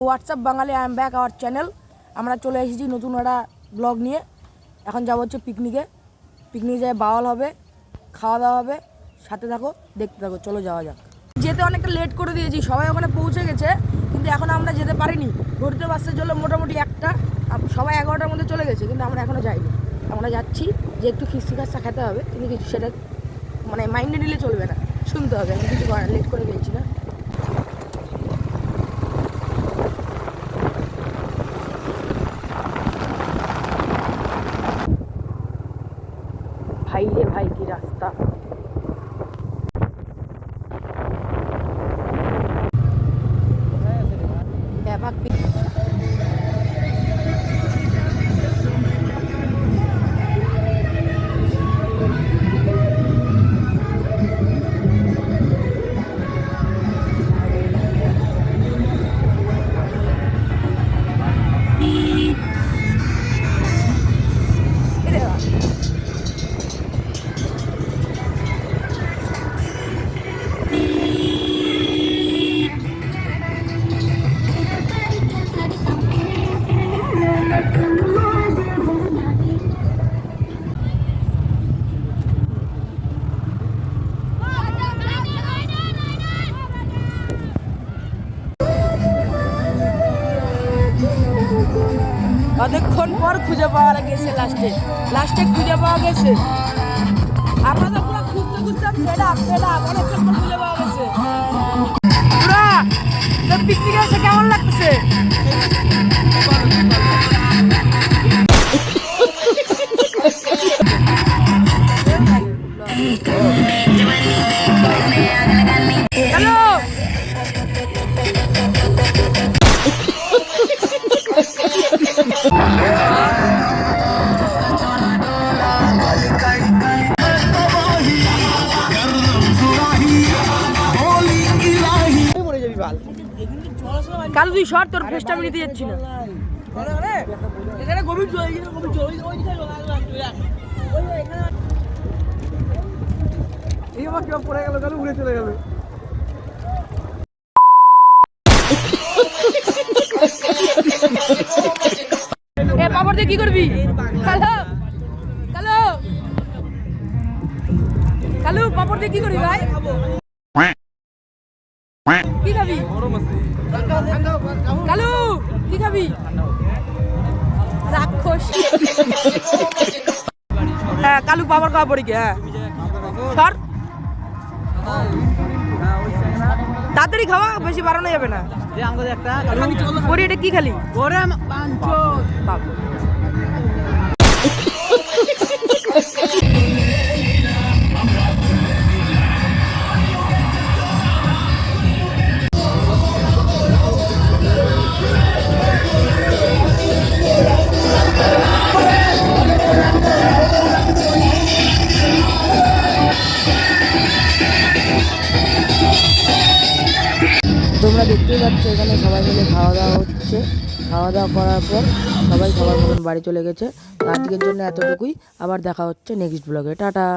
WhatsApp Bangali I am back our channel. আমরা চলে এসেছি নতুন একটা ব্লগ নিয়ে। এখন যাবো হচ্ছে পিকনিকে যায় বাওয়াল হবে, খাওয়া দাওয়া হবে। সাথে থাকো, দেখতে থাকো, চলো যাওয়া যাক। যেতে অনেকটা লেট করে দিয়েছি, সবাই ওখানে পৌঁছে গেছে কিন্তু এখন আমরা যেতে পারিনি। ঘুরতে বাসের জন্য মোটামুটি একটা, সবাই 11টার মধ্যে চলে গেছে কিন্তু আমরা এখনও যাইনি। আমরা যাচ্ছি যে একটু খিস্তি খাস্তা খেতে হবে, কিন্তু কিছু সেটা মানে মাইন্ডে নিলে চলবে না, শুনতে হবে। আমি কিছু লেট করে গেছি না। भाई रे भाई की रास्ता অনেকক্ষণ পর খুঁজে পাওয়া গেছে, লাস্টে খুঁজে পাওয়া গেছে। আমরা তো পুরো খুঁজতে অনেকক্ষণ পর খুঁজে পাওয়া গেছে। পুরা পিকনিকে এসে কেমন লাগতেছে? হ্যালো, কালু তুই শর্ট, তোর ফেসটা আমি নিতে যাচ্ছি না। পড়ে গেল, কালু উড়ে চলে গেল। পাপড় দিয়ে কি করবি? কালু কালু কালু পাপড় দিয়ে কি করবি ভাই? কি খাবি কালু? কি খাবি? রাক্ষস। হ্যাঁ কালু পাপড় খাওয়া পড়ি। হ্যাঁ সর, তাড়াতাড়ি খাওয়া, বেশি বাড়ানো যাবে না। এটা কি খালি? তোমরা দেখতেই পাচ্ছ এখানে সবাই মিলে খাওয়া দাওয়া হচ্ছে। খাওয়া দাওয়া করার পর সবাই সবার মতন বাড়ি চলে গেছে। আজকের জন্য এতটুকুই, আবার দেখা হচ্ছে নেক্সট ব্লগে। টাটা।